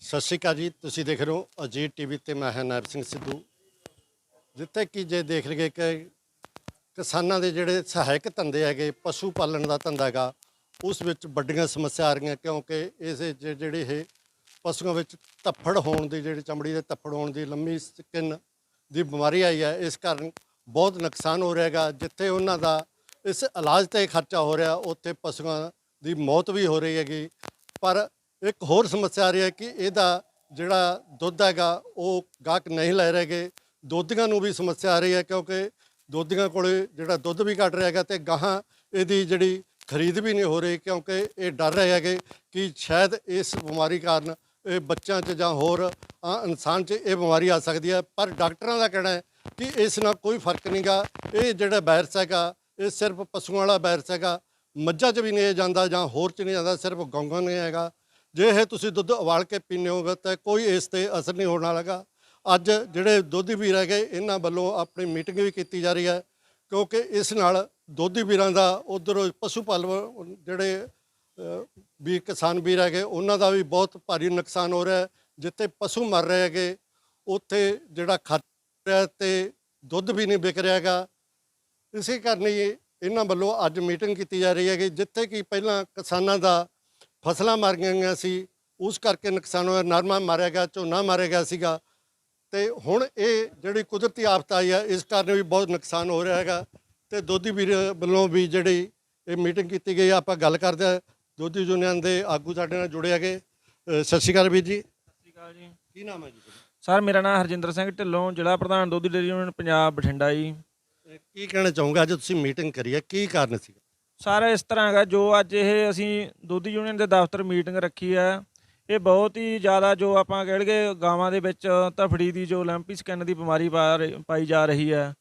ਸਤਿ ਸ਼੍ਰੀ ਅਕਾਲ ਜੀ। ਤੁਸੀਂ ਦੇਖ ਰਹੇ ਹੋ ਅਜੀਤ ਟੀਵੀ ਤੇ ਮੈਂ ਹਾਂ ਨਰ ਸਿੰਘ ਸਿੱਧੂ। ਜਿੱਥੇ ਕਿ ਜੇ ਦੇਖ ਲਈਏ ਕਿ ਕਿਸਾਨਾਂ ਦੇ ਜਿਹੜੇ ਸਹਾਇਕ ਧੰਦੇ ਹੈਗੇ, ਪਸ਼ੂ ਪਾਲਣ ਦਾ ਧੰਦਾ ਹੈਗਾ, ਉਸ ਵਿੱਚ ਵੱਡੀਆਂ ਸਮੱਸਿਆ ਆ ਰਹੀਆਂ ਕਿਉਂਕਿ ਇਸ ਜਿਹੜੇ ਇਹ ਪਸ਼ੂਆਂ ਵਿੱਚ ਧੱਫੜ ਹੋਣ ਦੀ, ਜਿਹੜੀ ਚਮੜੀ ਦੇ ਧੱਫੜ ਹੋਣ ਦੀ, ਲੰਮੀ ਸਕਿਨ ਦੀ ਬਿਮਾਰੀ ਆਈ ਹੈ। ਇਸ ਕਾਰਨ ਬਹੁਤ ਨੁਕਸਾਨ ਹੋ ਰਿਹਾ ਹੈਗਾ। ਜਿੱਥੇ ਉਹਨਾਂ ਦਾ ਇਸ ਇਲਾਜ 'ਤੇ ਖਰਚਾ ਹੋ ਰਿਹਾ, ਉੱਥੇ ਪਸ਼ੂਆਂ ਦੀ ਮੌਤ ਵੀ ਹੋ ਰਹੀ ਹੈਗੀ। ਪਰ ਇੱਕ ਹੋਰ ਸਮੱਸਿਆ ਆ ਰਹੀ ਹੈ ਕਿ ਇਹਦਾ ਜਿਹੜਾ ਦੁੱਧ ਹੈਗਾ ਉਹ ਗਾਹਕ ਨਹੀਂ ਲੈ ਰਹੇਗੇ। ਦੋਧੀਆਂ ਨੂੰ ਵੀ ਸਮੱਸਿਆ ਆ ਰਹੀ ਹੈ ਕਿਉਂਕਿ ਦੋਧੀਆਂ ਕੋਲ ਜਿਹੜਾ ਦੁੱਧ ਵੀ ਘੱਟ ਰਿਹਾ ਹੈਗਾ ਅਤੇ ਗਾਹਾਂ ਇਹਦੀ ਜਿਹੜੀ ਖਰੀਦ ਵੀ ਨਹੀਂ ਹੋ ਰਹੀ ਕਿਉਂਕਿ ਇਹ ਡਰ ਰਹੇ ਹੈਗੇ ਕਿ ਸ਼ਾਇਦ ਇਸ ਬਿਮਾਰੀ ਕਾਰਨ ਇਹ ਬੱਚਿਆਂ 'ਚ ਜਾਂ ਹੋਰ ਇਨਸਾਨ 'ਚ ਇਹ ਬਿਮਾਰੀ ਆ ਸਕਦੀ ਹੈ। ਪਰ ਡਾਕਟਰਾਂ ਦਾ ਕਹਿਣਾ ਹੈ ਕਿ ਇਸ ਨਾਲ ਕੋਈ ਫਰਕ ਨਹੀਂ ਗਾ। ਇਹ ਜਿਹੜਾ ਵਾਇਰਸ ਹੈਗਾ ਇਹ ਸਿਰਫ ਪਸ਼ੂਆਂ ਵਾਲਾ ਵਾਇਰਸ ਹੈਗਾ, ਮੱਝਾਂ 'ਚ ਵੀ ਨਹੀਂ ਜਾਂਦਾ ਜਾਂ ਹੋਰ 'ਚ ਨਹੀਂ ਜਾਂਦਾ, ਸਿਰਫ ਗਊਆਂ ਨੂੰ ਹੈਗਾ। ਜੇ ਇਹ ਤੁਸੀਂ ਦੁੱਧ ਉਬਾਲ ਕੇ ਪੀਂਦੇ ਹੋਗੇ ਤਾਂ ਕੋਈ ਇਸ 'ਤੇ ਅਸਰ ਨਹੀਂ ਹੋਣ ਵਾਲਾ ਗਾ। ਅੱਜ ਜਿਹੜੇ ਦੁੱਧੀ ਵੀਰ ਹੈਗੇ ਇਹਨਾਂ ਵੱਲੋਂ ਆਪਣੀ ਮੀਟਿੰਗ ਵੀ ਕੀਤੀ ਜਾ ਰਹੀ ਹੈ ਕਿਉਂਕਿ ਇਸ ਨਾਲ ਦੁੱਧੀ ਵੀਰਾਂ ਦਾ, ਉੱਧਰ ਪਸ਼ੂ ਪਾਲਣ ਜਿਹੜੇ ਵੀ ਕਿਸਾਨ ਵੀਰ ਹੈਗੇ ਉਹਨਾਂ ਦਾ ਵੀ ਬਹੁਤ ਭਾਰੀ ਨੁਕਸਾਨ ਹੋ ਰਿਹਾ। ਜਿੱਥੇ ਪਸ਼ੂ ਮਰ ਰਹੇ ਹੈਗੇ ਉੱਥੇ ਜਿਹੜਾ ਖਰਚ ਰਿਹਾ ਅਤੇ ਦੁੱਧ ਵੀ ਨਹੀਂ ਵਿਕ ਰਿਹਾ ਹੈਗਾ। ਇਸੇ ਕਾਰਨ ਹੀ ਇਹਨਾਂ ਵੱਲੋਂ ਅੱਜ ਮੀਟਿੰਗ ਕੀਤੀ ਜਾ ਰਹੀ ਹੈਗੀ। ਜਿੱਥੇ ਕਿ ਪਹਿਲਾਂ ਕਿਸਾਨਾਂ ਦਾ ਫਸਲਾਂ ਮਰ ਗਈਆਂ ਸੀ, ਉਸ ਕਰਕੇ ਨੁਕਸਾਨ ਹੋਇਆ, ਨਰਮਾ ਮਾਰਿਆ ਗਿਆ, ਝੋਨਾ ਮਾਰਿਆ ਗਿਆ ਸੀਗਾ ਅਤੇ ਹੁਣ ਇਹ ਜਿਹੜੀ ਕੁਦਰਤੀ ਆਫਤ ਆਈ ਹੈ ਇਸ ਕਾਰਨ ਵੀ ਬਹੁਤ ਨੁਕਸਾਨ ਹੋ ਰਿਹਾ ਹੈਗਾ। ਅਤੇ ਦੋਧੀ ਵੀਰ ਵੱਲੋਂ ਵੀ ਜਿਹੜੀ ਇਹ ਮੀਟਿੰਗ ਕੀਤੀ ਗਈ, ਆਪਾਂ ਗੱਲ ਕਰਦੇ ਹਾਂ। ਦੋਧੀ ਯੂਨੀਅਨ ਦੇ ਆਗੂ ਸਾਡੇ ਨਾਲ ਜੁੜੇ ਹੈਗੇ। ਸਤਿ ਸ਼੍ਰੀ ਅਕਾਲ ਵੀਰ ਜੀ। ਸਤਿ ਸ਼੍ਰੀ ਅਕਾਲ ਜੀ। ਕੀ ਨਾਮ ਹੈ ਜੀ? ਸਰ ਮੇਰਾ ਨਾਮ ਹਰਜਿੰਦਰ ਸਿੰਘ ਢਿੱਲੋਂ, ਜ਼ਿਲ੍ਹਾ ਪ੍ਰਧਾਨ ਦੁੱਧ ਡੇਅਰੀ ਯੂਨੀਅਨ ਪੰਜਾਬ ਬਠਿੰਡਾ ਜੀ। ਕੀ ਕਹਿਣਾ ਚਾਹੂੰਗਾ ਅੱਜ ਤੁਸੀਂ ਮੀਟਿੰਗ ਕਰੀ ਹੈ, ਕੀ ਕਾਰਨ ਸੀ? ਸਰ ਇਸ ਤਰ੍ਹਾਂ ਹੈਗਾ, ਜੋ ਅੱਜ ਇਹ ਅਸੀਂ ਦੁੱਧ ਯੂਨੀਅਨ ਦੇ ਦਫ਼ਤਰ ਮੀਟਿੰਗ ਰੱਖੀ ਹੈ, ਇਹ ਬਹੁਤ ਹੀ ਜ਼ਿਆਦਾ ਜੋ ਆਪਾਂ ਕਹਿ ਲਈਏ ਗਾਵਾਂ ਦੇ ਵਿੱਚ ਧਫੜੀ ਦੀ ਜੋ ਲੰਪੀ ਸਕਿਨ ਦੀ ਬਿਮਾਰੀ ਪਾਈ ਜਾ ਰਹੀ ਹੈ,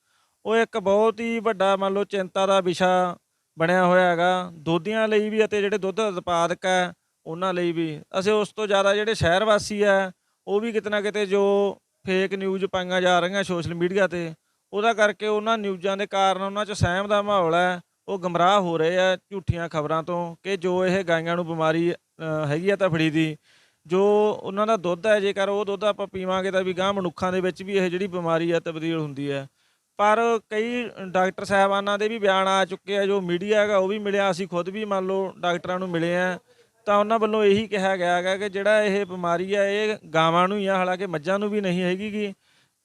ਉਹ ਇੱਕ ਬਹੁਤ ਹੀ ਵੱਡਾ ਮੰਨ ਲਓ ਚਿੰਤਾ ਦਾ ਵਿਸ਼ਾ ਬਣਿਆ ਹੋਇਆ ਹੈਗਾ, ਦੋਧੀਆਂ ਲਈ ਵੀ ਅਤੇ ਜਿਹੜੇ ਦੁੱਧ ਉਤਪਾਦਕ ਹੈ ਉਹਨਾਂ ਲਈ ਵੀ। ਅਸੀਂ ਉਸ ਤੋਂ ਜ਼ਿਆਦਾ ਜਿਹੜੇ ਸ਼ਹਿਰ ਵਾਸੀ ਹੈ ਉਹ ਵੀ ਕਿਤੇ ਨਾ ਕਿਤੇ ਜੋ ਫੇਕ ਨਿਊਜ਼ ਪਾਈਆਂ ਜਾ ਰਹੀਆਂ ਸੋਸ਼ਲ ਮੀਡੀਆ 'ਤੇ, ਉਹਦਾ ਕਰਕੇ ਉਹਨਾਂ ਨਿਊਜ਼ਾਂ ਦੇ ਕਾਰਨ ਉਹਨਾਂ 'ਚ ਸਹਿਮ ਦਾ ਮਾਹੌਲ ਹੈ, ਉਹ ਗਮਰਾਹ ਹੋ ਰਹੇ ਆ ਝੂਠੀਆਂ ਖਬਰਾਂ ਤੋਂ ਕਿ ਜੋ ਇਹ ਗਾਈਆਂ ਨੂੰ ਬਿਮਾਰੀ ਹੈਗੀ ਆ ਧਫੜੀ ਦੀ, ਜੋ ਉਹਨਾਂ ਦਾ ਦੁੱਧ ਹੈ, ਜੇਕਰ ਉਹ ਦੁੱਧ ਆਪਾਂ ਪੀਵਾਂਗੇ ਤਾਂ ਵੀ ਗਾਂ ਮਨੁੱਖਾਂ ਦੇ ਵਿੱਚ ਵੀ ਇਹ ਜਿਹੜੀ ਬਿਮਾਰੀ ਆ ਤਬਦੀਲ ਹੁੰਦੀ ਹੈ। ਪਰ ਕਈ ਡਾਕਟਰ ਸਾਹਿਬਾਨਾਂ ਦੇ ਵੀ ਬਿਆਨ ਆ ਚੁੱਕੇ ਆ, ਜੋ ਮੀਡੀਆ ਹੈਗਾ ਉਹ ਵੀ ਮਿਲਿਆ, ਅਸੀਂ ਖੁਦ ਵੀ ਮੰਨ ਲਓ ਡਾਕਟਰਾਂ ਨੂੰ ਮਿਲੇ ਆ, ਤਾਂ ਉਹਨਾਂ ਵੱਲੋਂ ਇਹੀ ਕਿਹਾ ਗਿਆ ਹੈਗਾ ਕਿ ਜਿਹੜਾ ਇਹ ਬਿਮਾਰੀ ਆ ਇਹ ਗਾਵਾਂ ਨੂੰ ਹੀ ਆ, ਹਾਲਾਂਕਿ ਮੱਝਾਂ ਨੂੰ ਵੀ ਨਹੀਂ ਹੈਗੀ ਗੀ।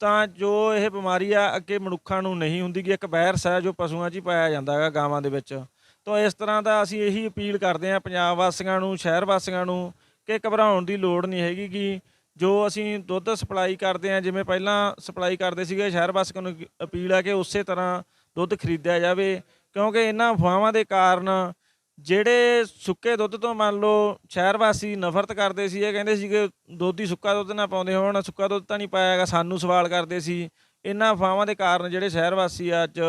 ਤਾਂ ਜੋ ਇਹ ਬਿਮਾਰੀ ਆ ਅੱਗੇ ਮਨੁੱਖਾਂ ਨੂੰ ਨਹੀਂ ਹੁੰਦੀ ਗੀ, ਇੱਕ ਵਾਇਰਸ ਹੈ ਜੋ ਪਸ਼ੂਆਂ 'ਚ ਹੀ ਪਾਇਆ ਜਾਂਦਾ ਹੈਗਾ, ਗਾਵਾਂ ਦੇ ਵਿੱਚ। ਤਾਂ ਇਸ ਤਰ੍ਹਾਂ ਦਾ ਅਸੀਂ ਇਹੀ ਅਪੀਲ ਕਰਦੇ ਹਾਂ ਪੰਜਾਬ ਵਾਸੀਆਂ ਨੂੰ, ਸ਼ਹਿਰ ਵਾਸੀਆਂ ਨੂੰ ਕਿ ਘਬਰਾਉਣ ਦੀ ਲੋੜ ਨਹੀਂ ਹੈਗੀ ਗੀ। ਜੋ ਅਸੀਂ ਦੁੱਧ ਸਪਲਾਈ ਕਰਦੇ ਹਾਂ, ਜਿਵੇਂ ਪਹਿਲਾਂ ਸਪਲਾਈ ਕਰਦੇ ਸੀਗੇ, ਸ਼ਹਿਰ ਵਾਸੀਆਂ ਨੂੰ ਅਪੀਲ ਹੈ ਕਿ ਉਸੇ ਤਰ੍ਹਾਂ ਦੁੱਧ ਖਰੀਦਿਆ ਜਾਵੇ ਕਿਉਂਕਿ ਇਹਨਾਂ ਅਫਵਾਹਾਂ ਦੇ ਕਾਰਨ ਜਿਹੜੇ ਸੁੱਕੇ ਦੁੱਧ ਤੋਂ ਮੰਨ ਲਓ ਸ਼ਹਿਰ ਵਾਸੀ ਨਫ਼ਰਤ ਕਰਦੇ ਸੀ, ਇਹ ਕਹਿੰਦੇ ਸੀ ਕਿ ਦੋਧੀ ਸੁੱਕਾ ਦੁੱਧ ਨਾ ਪਾਉਂਦੇ ਹੋਣ, ਸੁੱਕਾ ਦੁੱਧ ਤਾਂ ਨਹੀਂ ਪਾਇਆ ਹੈਗਾ, ਸਾਨੂੰ ਸਵਾਲ ਕਰਦੇ ਸੀ। ਇਹਨਾਂ ਅਫਵਾਹਾਂ ਦੇ ਕਾਰਨ ਜਿਹੜੇ ਸ਼ਹਿਰ ਵਾਸੀ ਅੱਜ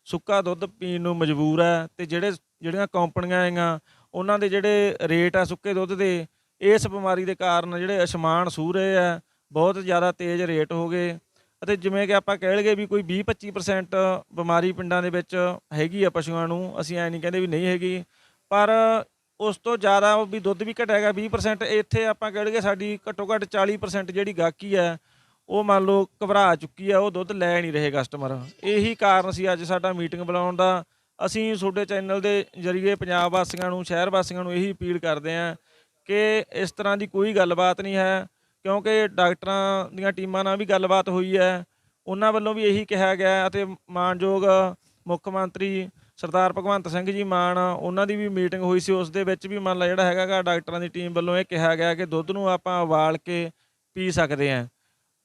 ਸੁੱਕਾ ਦੁੱਧ ਪੀਣ ਨੂੰ ਮਜਬੂਰ ਹੈ ਅਤੇ ਜਿਹੜੀਆਂ ਕੰਪਨੀਆਂ ਹੈਗੀਆਂ ਉਹਨਾਂ ਦੇ ਜਿਹੜੇ ਰੇਟ ਆ ਸੁੱਕੇ ਦੁੱਧ ਦੇ, ਇਸ ਬਿਮਾਰੀ ਦੇ ਕਾਰਨ ਜਿਹੜੇ ਅਸਮਾਨ ਛੂਹ ਰਹੇ ਆ, ਬਹੁਤ ਜ਼ਿਆਦਾ ਤੇਜ਼ ਰੇਟ ਹੋ ਗਏ। ਅਤੇ ਜਿਵੇਂ ਕਿ ਆਪਾਂ ਕਹਿ ਲਈਏ ਵੀ ਕੋਈ 20-25% ਬਿਮਾਰੀ ਪਿੰਡਾਂ ਦੇ ਵਿੱਚ ਹੈਗੀ ਆ ਪਸ਼ੂਆਂ ਨੂੰ, ਅਸੀਂ ਐਂ ਨਹੀਂ ਕਹਿੰਦੇ ਵੀ ਨਹੀਂ ਹੈਗੀ, ਪਰ ਉਸ ਤੋਂ ਜ਼ਿਆਦਾ ਵੀ ਦੁੱਧ ਵੀ ਘਟਿਆ ਹੈਗਾ 20%। ਇੱਥੇ ਆਪਾਂ ਕਹਿ ਲਈਏ ਸਾਡੀ ਘੱਟੋ ਘੱਟ 40% ਜਿਹੜੀ ਗਾਹਕੀ ਹੈ ਉਹ ਮੰਨ ਲਓ ਘਬਰਾ ਚੁੱਕੀ ਆ, ਉਹ ਦੁੱਧ ਲੈ ਨਹੀਂ ਰਹੇ ਕਸਟਮਰ। ਇਹੀ ਕਾਰਨ ਸੀ ਅੱਜ ਸਾਡਾ ਮੀਟਿੰਗ ਬੁਲਾਉਣ ਦਾ। ਅਸੀਂ ਤੁਹਾਡੇ ਚੈਨਲ ਦੇ ਜ਼ਰੀਏ ਪੰਜਾਬ ਵਾਸੀਆਂ ਨੂੰ, ਸ਼ਹਿਰ ਵਾਸੀਆਂ ਨੂੰ ਇਹੀ ਅਪੀਲ ਕਰਦੇ ਹਾਂ ਕਿ ਇਸ ਤਰ੍ਹਾਂ ਦੀ ਕੋਈ ਗੱਲਬਾਤ ਨਹੀਂ ਹੈ ਕਿਉਂਕਿ ਡਾਕਟਰਾਂ ਦੀਆਂ ਟੀਮਾਂ ਨਾਲ ਵੀ ਗੱਲਬਾਤ ਹੋਈ ਹੈ, ਉਹਨਾਂ ਵੱਲੋਂ ਵੀ ਇਹੀ ਕਿਹਾ ਗਿਆ ਅਤੇ ਮਾਣਯੋਗ ਮੁੱਖ ਮੰਤਰੀ ਸਰਦਾਰ ਭਗਵੰਤ ਸਿੰਘ ਜੀ ਮਾਨ, ਉਹਨਾਂ ਦੀ ਵੀ ਮੀਟਿੰਗ ਹੋਈ ਸੀ, ਉਸ ਦੇ ਵਿੱਚ ਵੀ ਮੰਨ ਲਾ ਜਿਹੜਾ ਹੈਗਾ ਗਾ ਡਾਕਟਰਾਂ ਦੀ ਟੀਮ ਵੱਲੋਂ ਇਹ ਕਿਹਾ ਗਿਆ ਕਿ ਦੁੱਧ ਨੂੰ ਆਪਾਂ ਉਬਾਲ ਕੇ ਪੀ ਸਕਦੇ ਹਾਂ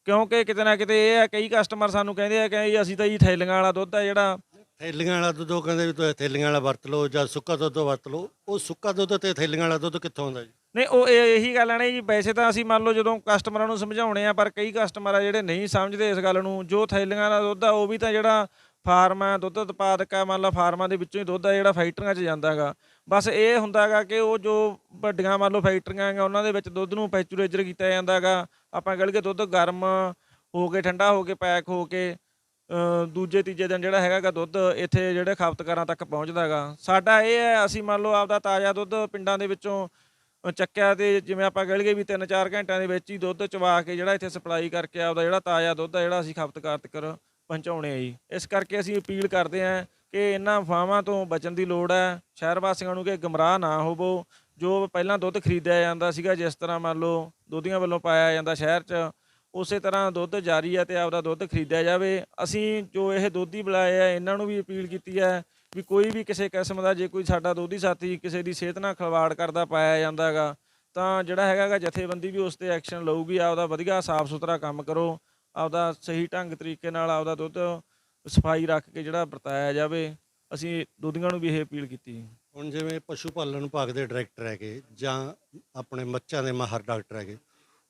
ਕਿਉਂਕਿ ਕਿਤੇ ਨਾ ਕਿਤੇ ਇਹ ਹੈ ਕਈ ਕਸਟਮਰ ਸਾਨੂੰ ਕਹਿੰਦੇ ਆ ਕਿ ਅਸੀਂ ਤਾਂ ਜੀ ਥੈਲੀਆਂ ਵਾਲਾ ਦੁੱਧ ਹੈ ਜਿਹੜਾ ਥੈਲੀਆਂ ਵਾਲਾ ਦੁੱਧ, ਉਹ ਕਹਿੰਦੇ ਵੀ ਤੁਸੀਂ ਥੈਲੀਆਂ ਵਾਲਾ ਵਰਤ ਲਓ ਜਾਂ ਸੁੱਕਾ ਦੁੱਧ ਵਰਤ ਲਓ। ਉਹ ਸੁੱਕਾ ਦੁੱਧ ਅਤੇ ਥੈਲੀਆਂ ਵਾਲਾ ਦੁੱਧ ਕਿੱਥੋਂ ਆਉਂਦਾ ਜੀ? ਨਹੀਂ, ਉਹ ਇਹੀ ਗੱਲ ਹੈ ਨਾ ਜੀ। ਵੈਸੇ ਤਾਂ ਅਸੀਂ ਮੰਨ ਲਓ ਜਦੋਂ ਕਸਟਮਰਾਂ ਨੂੰ ਸਮਝਾਉਣੇ ਆ, ਪਰ ਕਈ ਕਸਟਮਰ ਆ ਜਿਹੜੇ ਨਹੀਂ ਸਮਝਦੇ ਇਸ ਗੱਲ ਨੂੰ। ਜੋ ਥੈਲੀਆਂ ਦਾ ਦੁੱਧ ਆ ਉਹ ਵੀ ਤਾਂ ਜਿਹੜਾ ਫਾਰਮ ਹੈ, ਦੁੱਧ ਉਤਪਾਦਕ ਹੈ, ਮੰਨ ਲਓ ਫਾਰਮਾਂ ਦੇ ਵਿੱਚੋਂ ਹੀ ਦੁੱਧ ਆ ਜਿਹੜਾ ਫੈਕਟਰੀਆਂ 'ਚ ਜਾਂਦਾ ਹੈਗਾ। ਬਸ ਇਹ ਹੁੰਦਾ ਹੈਗਾ ਕਿ ਉਹ ਜੋ ਵੱਡੀਆਂ ਮੰਨ ਲਓ ਫੈਕਟਰੀਆਂ ਹੈਗੀਆਂ ਉਹਨਾਂ ਦੇ ਵਿੱਚ ਦੁੱਧ ਨੂੰ ਪੈਚੂਰੇਜਰ ਕੀਤਾ ਜਾਂਦਾ ਹੈਗਾ। ਆਪਾਂ ਕਹਿ ਲਈਏ ਦੁੱਧ ਗਰਮ ਹੋ ਕੇ, ਠੰਡਾ ਹੋ ਕੇ, ਪੈਕ ਹੋ ਕੇ ਦੂਜੇ ਤੀਜੇ ਦਿਨ ਜਿਹੜਾ ਹੈਗਾ ਗਾ ਦੁੱਧ ਇੱਥੇ ਜਿਹੜੇ ਖਪਤਕਾਰਾਂ ਤੱਕ ਪਹੁੰਚਦਾ ਹੈਗਾ। ਸਾਡਾ ਇਹ ਹੈ ਅਸੀਂ ਮੰਨ ਲਓ ਆਪਦਾ ਤਾਜ਼ਾ ਦੁੱਧ ਪਿੰਡਾਂ ਦੇ ਵਿੱਚੋਂ ਚੱਕਿਆ ਤੇ ਜਿਵੇਂ ਆਪਾਂ ਕਹਿ ਲਈਏ ਵੀ 3-4 ਘੰਟਿਆਂ ਦੇ ਵਿੱਚ ਹੀ ਦੁੱਧ ਚਵਾ ਕੇ ਜਿਹੜਾ ਇੱਥੇ ਸਪਲਾਈ ਕਰਕੇ ਆਪਦਾ ਜਿਹੜਾ ਤਾਜ਼ਾ ਦੁੱਧ ਆ ਜਿਹੜਾ ਅਸੀਂ ਖਪਤਕਾਰ ਤੱਕ ਪਹੁੰਚਾਉਣੇ ਆ ਜੀ। ਇਸ ਕਰਕੇ ਅਸੀਂ ਅਪੀਲ ਕਰਦੇ ਹਾਂ ਕਿ ਇਹਨਾਂ ਅਫਵਾਹਾਂ ਤੋਂ ਬਚਣ ਦੀ ਲੋੜ ਹੈ। ਸ਼ਹਿਰ ਵਾਸੀਆਂ ਨੂੰ ਕਿ ਗੁੰਮਰਾਹ ਨਾ ਹੋਵੋ। ਜੋ ਪਹਿਲਾਂ ਦੁੱਧ ਖਰੀਦਿਆ ਜਾਂਦਾ ਸੀਗਾ, ਜਿਸ ਤਰ੍ਹਾਂ ਮੰਨ ਲਓ ਦੋਧੀਆਂ ਵੱਲੋਂ ਪਾਇਆ ਜਾਂਦਾ ਸ਼ਹਿਰ 'ਚ, ਉਸੇ ਤਰ੍ਹਾਂ ਦੁੱਧ ਜਾਰੀ ਹੈ ਤੇ ਆਪਦਾ ਦੁੱਧ ਖਰੀਦਿਆ ਜਾਵੇ। ਅਸੀਂ ਜੋ ਇਹ ਦੋਧੀ ਬੁਲਾਏ ਆ ਇਹਨਾਂ ਨੂੰ ਵੀ ਅਪੀਲ ਕੀਤੀ ਹੈ ਵੀ ਕੋਈ ਵੀ ਕਿਸੇ ਕਿਸਮ ਦਾ ਜੇ ਕੋਈ ਸਾਡਾ ਦੋਧੀ ਸਾਥੀ ਕਿਸੇ ਦੀ ਸਿਹਤ ਨਾਲ ਖਿਲਵਾੜ ਕਰਦਾ ਪਾਇਆ ਜਾਂਦਾ ਗਾ ਤਾਂ ਜਿਹੜਾ ਹੈਗਾ ਗਾ ਜਥੇਬੰਦੀ ਵੀ ਉਸ 'ਤੇ ਐਕਸ਼ਨ ਲਊਗੀ। ਆਪਦਾ ਵਧੀਆ ਸਾਫ਼ ਸੁਥਰਾ ਕੰਮ ਕਰੋ, ਆਪਦਾ ਸਹੀ ਢੰਗ ਤਰੀਕੇ ਨਾਲ ਆਪਦਾ ਦੁੱਧ ਸਫਾਈ ਰੱਖ ਕੇ ਜਿਹੜਾ ਵਰਤਾਇਆ ਜਾਵੇ। ਅਸੀਂ ਦੋਧੀਆਂ ਨੂੰ ਵੀ ਇਹ ਅਪੀਲ ਕੀਤੀ। ਹੁਣ ਜਿਵੇਂ ਪਸ਼ੂ ਪਾਲਣ ਵਿਭਾਗ ਦੇ ਡਾਇਰੈਕਟਰ ਹੈਗੇ ਜਾਂ ਆਪਣੇ ਮੱਝਾਂ ਦੇ ਮਾਹਰ ਡਾਕਟਰ ਹੈਗੇ,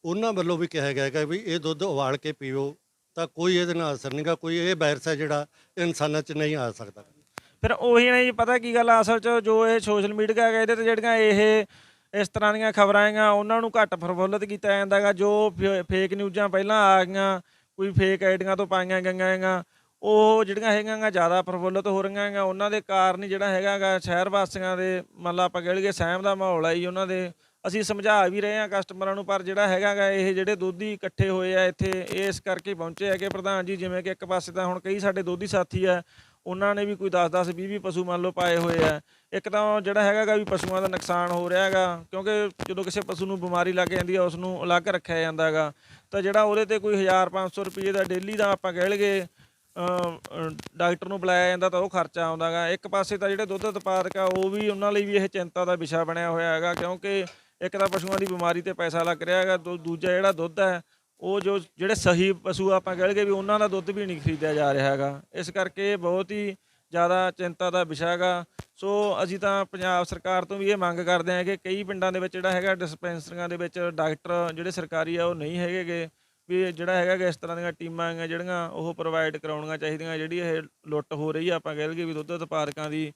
ਉਹਨਾਂ ਵੱਲੋਂ ਵੀ ਕਿਹਾ ਗਿਆ ਹੈਗਾ ਵੀ ਇਹ ਦੁੱਧ ਉਬਾਲ ਕੇ ਪੀਓ ਤਾਂ ਕੋਈ ਇਹਦੇ ਨਾਲ ਅਸਰ ਨਹੀਂਗਾ, ਕੋਈ ਇਹ ਵਾਇਰਸ ਹੈ ਜਿਹੜਾ ਇਨਸਾਨਾਂ 'ਚ ਨਹੀਂ ਆ ਸਕਦਾ। ਫਿਰ ਉਹੀ ਨਾ ਜੀ, ਪਤਾ ਕੀ ਗੱਲ ਆ, ਅਸਲ 'ਚ ਜੋ ਇਹ ਸੋਸ਼ਲ ਮੀਡੀਆ ਹੈਗਾ ਇਹਦੇ 'ਤੇ ਜਿਹੜੀਆਂ ਇਹ ਇਸ ਤਰ੍ਹਾਂ ਦੀਆਂ ਖਬਰਾਂ ਹੈਗੀਆਂ ਉਹਨਾਂ ਨੂੰ ਘੱਟ ਪ੍ਰਫੁੱਲਤ ਕੀਤਾ ਜਾਂਦਾ ਹੈਗਾ। ਜੋ ਫੇਕ ਨਿਊਜ਼ਾਂ ਪਹਿਲਾਂ ਆ ਗਈਆਂ, ਕੋਈ ਫੇਕ ਆਈਡੀਆਂ ਤੋਂ ਪਾਈਆਂ ਗਈਆਂ ਹੈਗੀਆਂ, ਉਹ ਜਿਹੜੀਆਂ ਹੈਗੀਆਂ ਜ਼ਿਆਦਾ ਪ੍ਰਫੁੱਲਤ ਹੋ ਰਹੀਆਂ ਹੈਗੀਆਂ। ਉਹਨਾਂ ਦੇ ਕਾਰਨ ਹੀ ਜਿਹੜਾ ਹੈਗਾ ਗਾ ਸ਼ਹਿਰ ਵਾਸੀਆਂ ਦੇ ਮੰਨ ਲਾ ਆਪਾਂ ਕਹਿ ਲਈਏ ਸਹਿਮ ਦਾ ਮਾਹੌਲ ਹੈ ਜੀ ਉਹਨਾਂ ਦੇ। ਅਸੀਂ ਸਮਝਾ ਵੀ ਰਹੇ ਹਾਂ ਕਸਟਮਰਾਂ ਨੂੰ, ਪਰ ਜਿਹੜਾ ਹੈਗਾ ਗਾ ਇਹ ਜਿਹੜੇ ਦੋਧੀ ਇਕੱਠੇ ਹੋਏ ਆ ਇੱਥੇ ਇਸ ਕਰਕੇ ਪਹੁੰਚੇ ਹੈਗੇ ਪ੍ਰਧਾਨ ਜੀ। ਜਿਵੇਂ ਕਿ ਇੱਕ ਪਾਸੇ ਤਾਂ ਹੁਣ ਕਈ ਸਾਡੇ ਦੋਧੀ ਸਾਥੀ ਆ, ਉਹਨਾਂ ਨੇ ਵੀ ਕੋਈ 10-10 20-20 ਪਸ਼ੂ ਮੰਨ ਲਓ ਪਾਏ ਹੋਏ ਆ। ਇੱਕ ਤਾਂ ਜਿਹੜਾ ਹੈਗਾ ਗਾ ਵੀ ਪਸ਼ੂਆਂ ਦਾ ਨੁਕਸਾਨ ਹੋ ਰਿਹਾ ਹੈਗਾ, ਕਿਉਂਕਿ ਜਦੋਂ ਕਿਸੇ ਪਸ਼ੂ ਨੂੰ ਬਿਮਾਰੀ ਲੱਗ ਜਾਂਦੀ ਆ ਉਸ ਨੂੰ ਅਲੱਗ ਰੱਖਿਆ ਜਾਂਦਾ ਹੈਗਾ, ਤਾਂ ਜਿਹੜਾ ਉਹਦੇ 'ਤੇ ਕੋਈ 1000-500 ਰੁਪਏ ਦਾ ਡੇਲੀ ਦਾ ਆਪਾਂ ਕਹਿ ਲਈਏ ਡਾਕਟਰ ਨੂੰ ਬੁਲਾਇਆ ਜਾਂਦਾ ਤਾਂ ਉਹ ਖਰਚਾ ਆਉਂਦਾ ਗਾ। ਇੱਕ ਪਾਸੇ ਤਾਂ ਜਿਹੜੇ ਦੁੱਧ ਉਤਪਾਦਕ ਆ ਉਹ ਵੀ ਉਹਨਾਂ ਲਈ ਵੀ ਇਹ ਚਿੰਤਾ ਦਾ ਵਿਸ਼ਾ ਬਣਿਆ ਹੋਇਆ ਹੈਗਾ, ਕਿਉਂਕਿ ਇੱਕ ਤਾਂ ਪਸ਼ੂਆਂ ਦੀ ਬਿਮਾਰੀ 'ਤੇ ਪੈਸਾ ਲੱਗ ਰਿਹਾ ਹੈਗਾ, ਦੂਜਾ ਜਿਹੜਾ ਦੁੱਧ ਹੈ ਉਹ ਜਿਹੜੇ ਸਹੀ ਪਸ਼ੂ ਆਪਾਂ ਕਹਿ ਲਈਏ ਵੀ ਉਹਨਾਂ ਦਾ ਦੁੱਧ ਵੀ ਨਹੀਂ ਖਰੀਦਿਆ ਜਾ ਰਿਹਾ ਹੈਗਾ। ਇਸ ਕਰਕੇ ਬਹੁਤ ਹੀ ਜ਼ਿਆਦਾ ਚਿੰਤਾ ਦਾ ਵਿਸ਼ਾ ਹੈਗਾ। ਸੋ ਅਸੀਂ ਤਾਂ ਪੰਜਾਬ ਸਰਕਾਰ ਤੋਂ ਵੀ ਇਹ ਮੰਗ ਕਰਦੇ ਹਾਂ ਕਿ ਕਈ ਪਿੰਡਾਂ ਦੇ ਵਿੱਚ ਜਿਹੜਾ ਹੈਗਾ ਡਿਸਪੈਂਸਰੀਆਂ ਦੇ ਵਿੱਚ ਡਾਕਟਰ ਜਿਹੜੇ ਸਰਕਾਰੀ ਆ ਉਹ ਨਹੀਂ ਹੈਗੇ ਗੇ, ਵੀ ਜਿਹੜਾ ਹੈਗਾ ਗਾ ਇਸ ਤਰ੍ਹਾਂ ਦੀਆਂ ਟੀਮਾਂ ਹੈਗੀਆਂ ਜਿਹੜੀਆਂ ਉਹ ਪ੍ਰੋਵਾਈਡ ਕਰਾਉਣੀਆਂ ਚਾਹੀਦੀਆਂ। ਜਿਹੜੀ ਇਹ ਲੁੱਟ ਹੋ ਰਹੀ ਆ ਆਪਾਂ ਕਹਿ ਲਈਏ ਵੀ ਦੁੱਧ ਉਤਪਾਦਕਾਂ ਦੀ,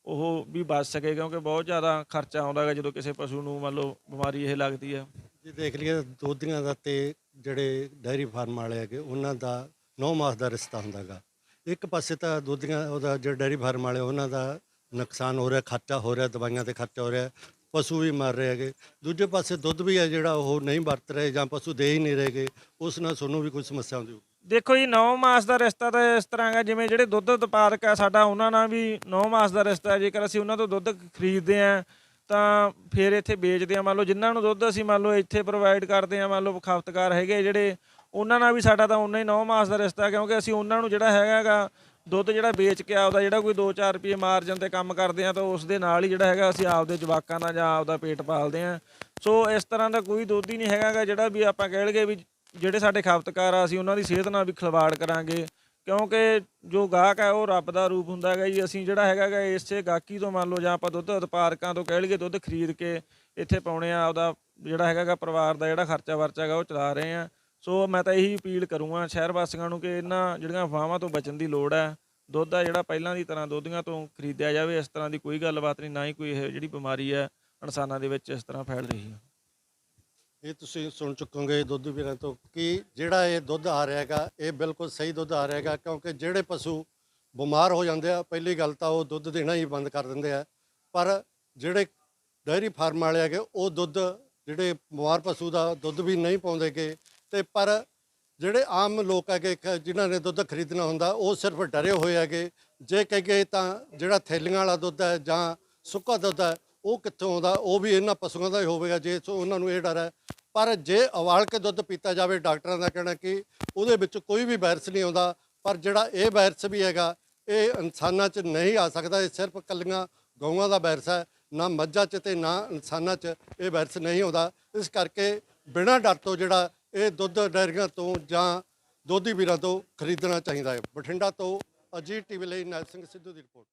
ਉਹ ਵੀ ਬਚ ਸਕੇ, ਕਿਉਂਕਿ ਬਹੁਤ ਜ਼ਿਆਦਾ ਖਰਚਾ ਆਉਂਦਾ ਗਾ ਜਦੋਂ ਕਿਸੇ ਪਸ਼ੂ ਨੂੰ ਮੰਨ ਲਓ ਬਿਮਾਰੀ ਇਹ ਲੱਗਦੀ ਆ। ਜੇ ਦੇਖ ਲਈਏ ਦੋਧੀਆਂ ਦਾ ਤੇ ਜਿਹੜੇ ਡਾਇਰੀ ਫਾਰਮ ਵਾਲੇ ਹੈਗੇ ਉਹਨਾਂ ਦਾ 9 ਮਾਸ ਦਾ ਰਿਸ਼ਤਾ ਹੁੰਦਾ ਗਾ। ਇੱਕ ਪਾਸੇ ਤਾਂ ਦੋਧੀਆਂ ਉਹਦਾ ਜਿਹੜਾ ਡਾਇਰੀ ਫਾਰਮ ਵਾਲੇ ਉਹਨਾਂ ਦਾ ਨੁਕਸਾਨ ਹੋ ਰਿਹਾ, ਖਰਚਾ ਹੋ ਰਿਹਾ, ਦਵਾਈਆਂ 'ਤੇ ਖਰਚਾ ਹੋ ਰਿਹਾ, ਪਸ਼ੂ ਵੀ ਮਰ ਰਹੇ ਹੈਗੇ। ਦੂਜੇ ਪਾਸੇ ਦੁੱਧ ਵੀ ਹੈ ਜਿਹੜਾ ਉਹ ਨਹੀਂ ਵਰਤ ਰਹੇ ਜਾਂ ਪਸ਼ੂ ਦੇ ਹੀ ਨਹੀਂ ਰਹੇਗੇ, ਉਸ ਨਾਲ ਤੁਹਾਨੂੰ ਵੀ ਕੋਈ ਸਮੱਸਿਆ ਆਉਂਦੀ ਹੋਊ। ਦੇਖੋ ਜੀ 9 ਮਾਸ ਦਾ ਰਿਸ਼ਤਾ ਤਾਂ ਇਸ ਤਰ੍ਹਾਂ ਹੈਗਾ ਜਿਵੇਂ ਜਿਹੜੇ ਦੁੱਧ ਉਤਪਾਦਕ ਆ ਸਾਡਾ ਉਹਨਾਂ ਨਾਲ ਵੀ 9 ਮਾਸ ਦਾ ਰਿਸ਼ਤਾ ਹੈ। ਜੇਕਰ ਅਸੀਂ ਉਹਨਾਂ ਤੋਂ ਦੁੱਧ ਖਰੀਦਦੇ ਹਾਂ ਤਾਂ ਫਿਰ ਇੱਥੇ ਵੇਚਦੇ ਹਾਂ, ਮੰਨ ਲਓ ਜਿਨ੍ਹਾਂ ਨੂੰ ਦੁੱਧ ਅਸੀਂ ਮੰਨ ਲਓ ਇੱਥੇ ਪ੍ਰੋਵਾਈਡ ਕਰਦੇ ਹਾਂ, ਮੰਨ ਲਓ ਖਪਤਕਾਰ ਹੈਗੇ ਜਿਹੜੇ, ਉਹਨਾਂ ਨਾਲ ਵੀ ਸਾਡਾ ਤਾਂ ਉਨਾ ਹੀ 9 ਮਾਸ ਦਾ ਰਿਸ਼ਤਾ, ਕਿਉਂਕਿ ਅਸੀਂ ਉਹਨਾਂ ਨੂੰ ਜਿਹੜਾ ਹੈਗਾ ਗਾ ਦੁੱਧ ਜਿਹੜਾ ਵੇਚ ਕੇ ਆਪਦਾ ਜਿਹੜਾ ਕੋਈ 2-4 ਰੁਪਏ ਮਾਰਜਨ 'ਤੇ ਕੰਮ ਕਰਦੇ ਹਾਂ ਤਾਂ ਉਸ ਦੇ ਨਾਲ ਹੀ ਜਿਹੜਾ ਹੈਗਾ ਅਸੀਂ ਆਪਦੇ ਜਵਾਕਾਂ ਦਾ ਜਾਂ ਆਪਦਾ ਪੇਟ ਪਾਲਦੇ ਹਾਂ। ਸੋ ਇਸ ਤਰ੍ਹਾਂ ਦਾ ਕੋਈ ਦੁੱਧ ਹੀ ਨਹੀਂ ਹੈਗਾ ਗਾ ਜਿਹੜਾ ਵੀ ਆਪਾਂ ਕਹਿ ਲਈਏ ਵੀ ਜਿਹੜੇ ਸਾਡੇ ਖਪਤਕਾਰ ਆ ਅਸੀਂ ਉਹਨਾਂ ਦੀ ਸਿਹਤ ਨਾਲ ਵੀ ਖਿਲਵਾੜ ਕਰਾਂਗੇ, ਕਿਉਂਕਿ ਜੋ ਗਾਹਕ ਹੈ ਉਹ ਰੱਬ ਦਾ ਰੂਪ ਹੁੰਦਾ ਹੈਗਾ ਜੀ। ਅਸੀਂ ਜਿਹੜਾ ਹੈਗਾ ਗਾ ਇਸੇ ਗਾਹਕੀ ਤੋਂ ਮੰਨ ਲਓ ਜਾਂ ਆਪਾਂ ਦੁੱਧ ਉਤਪਾਦਕਾਂ ਤੋਂ ਕਹਿ ਲਈਏ ਦੁੱਧ ਖਰੀਦ ਕੇ ਇੱਥੇ ਪਾਉਣੇ ਆ, ਆਪਦਾ ਜਿਹੜਾ ਹੈਗਾ ਗਾ ਪਰਿਵਾਰ ਦਾ ਜਿਹੜਾ ਖਰਚਾ ਵਰਚਾ ਹੈਗਾ ਉਹ ਚਲਾ ਰਹੇ ਆ। ਸੋ ਮੈਂ ਤਾਂ ਇਹੀ ਅਪੀਲ ਕਰੂੰਗਾ ਸ਼ਹਿਰ ਵਾਸੀਆਂ ਨੂੰ ਕਿ ਇਹਨਾਂ ਜਿਹੜੀਆਂ ਅਫਵਾਹਾਂ ਤੋਂ ਬਚਣ ਦੀ ਲੋੜ ਹੈ। ਦੁੱਧ ਆ ਜਿਹੜਾ ਪਹਿਲਾਂ ਦੀ ਤਰ੍ਹਾਂ ਦੋਧੀਆਂ ਤੋਂ ਖਰੀਦਿਆ ਜਾਵੇ, ਇਸ ਤਰ੍ਹਾਂ ਦੀ ਕੋਈ ਗੱਲਬਾਤ ਨਹੀਂ, ਨਾ ਹੀ ਕੋਈ ਇਹ ਜਿਹੜੀ ਬਿਮਾਰੀ ਹੈ ਇਨਸਾਨਾਂ ਦੇ ਵਿੱਚ ਇਸ ਤਰ੍ਹਾਂ ਫੈਲ ਰਹੀ ਹੈ। ਇਹ ਤੁਸੀਂ ਸੁਣ ਚੁੱਕੋਗੇ ਦੁੱਧ ਵੀਰਾਂ ਤੋਂ ਕਿ ਜਿਹੜਾ ਇਹ ਦੁੱਧ ਆ ਰਿਹਾ ਹੈਗਾ ਇਹ ਬਿਲਕੁਲ ਸਹੀ ਦੁੱਧ ਆ ਰਿਹਾ ਹੈਗਾ, ਕਿਉਂਕਿ ਜਿਹੜੇ ਪਸ਼ੂ ਬਿਮਾਰ ਹੋ ਜਾਂਦੇ ਆ ਪਹਿਲੀ ਗੱਲ ਤਾਂ ਉਹ ਦੁੱਧ ਦੇਣਾ ਹੀ ਬੰਦ ਕਰ ਦਿੰਦੇ ਆ, ਪਰ ਜਿਹੜੇ ਡਾਇਰੀ ਫਾਰਮ ਵਾਲੇ ਹੈਗੇ ਉਹ ਦੁੱਧ ਜਿਹੜੇ ਬਿਮਾਰ ਪਸ਼ੂ ਦਾ ਦੁੱਧ ਵੀ ਨਹੀਂ ਪਾਉਂਦੇਗੇ। ਤੇ ਪਰ ਜਿਹੜੇ ਆਮ ਲੋਕ ਹੈਗੇ ਜਿਨ੍ਹਾਂ ਨੇ ਦੁੱਧ ਖਰੀਦਣਾ ਹੁੰਦਾ ਉਹ ਸਿਰਫ ਡਰੇ ਹੋਏ ਹੈਗੇ। ਜੇ ਕਹੀਏ ਤਾਂ ਜਿਹੜਾ ਥੈਲੀਆਂ ਵਾਲਾ ਦੁੱਧ ਹੈ ਜਾਂ ਸੁੱਕਾ ਦੁੱਧ ਹੈ ਉਹ ਕਿੱਥੋਂ ਆਉਂਦਾ, ਉਹ ਵੀ ਇਹਨਾਂ ਪਸ਼ੂਆਂ ਦਾ ਹੀ ਹੋਵੇਗਾ ਜੇ ਉਹਨਾਂ ਨੂੰ ਇਹ ਡਰ ਹੈ। ਪਰ ਜੇ ਉਬਾਲ ਕੇ ਦੁੱਧ ਪੀਤਾ ਜਾਵੇ, ਡਾਕਟਰਾਂ ਦਾ ਕਹਿਣਾ ਕਿ ਉਹਦੇ ਵਿੱਚ ਕੋਈ ਵੀ ਵਾਇਰਸ ਨਹੀਂ ਆਉਂਦਾ, ਪਰ ਜਿਹੜਾ ਇਹ ਵਾਇਰਸ ਵੀ ਹੈਗਾ ਇਹ ਇਨਸਾਨਾਂ 'ਚ ਨਹੀਂ ਆ ਸਕਦਾ। ਇਹ ਸਿਰਫ ਇਕੱਲੀਆਂ ਗਊਆਂ ਦਾ ਵਾਇਰਸ ਹੈ, ਨਾ ਮੱਝਾਂ 'ਚ ਤੇ ਨਾ ਇਨਸਾਨਾਂ 'ਚ ਇਹ ਵਾਇਰਸ ਨਹੀਂ ਆਉਂਦਾ। ਇਸ ਕਰਕੇ ਬਿਨਾਂ ਡਰ ਤੋਂ ਜਿਹੜਾ ਇਹ ਦੁੱਧ ਡਾਇਰੀਆਂ ਤੋਂ ਜਾਂ ਦੋਧੀ ਵੀਰਾਂ ਤੋਂ ਖਰੀਦਣਾ ਚਾਹੀਦਾ ਹੈ। ਬਠਿੰਡਾ ਤੋਂ ਅਜੀਤ ਟੀਵੀ ਲਈ ਨੈਲ ਸਿੰਘ ਸਿੱਧੂ ਦੀ ਰਿਪੋਰਟ।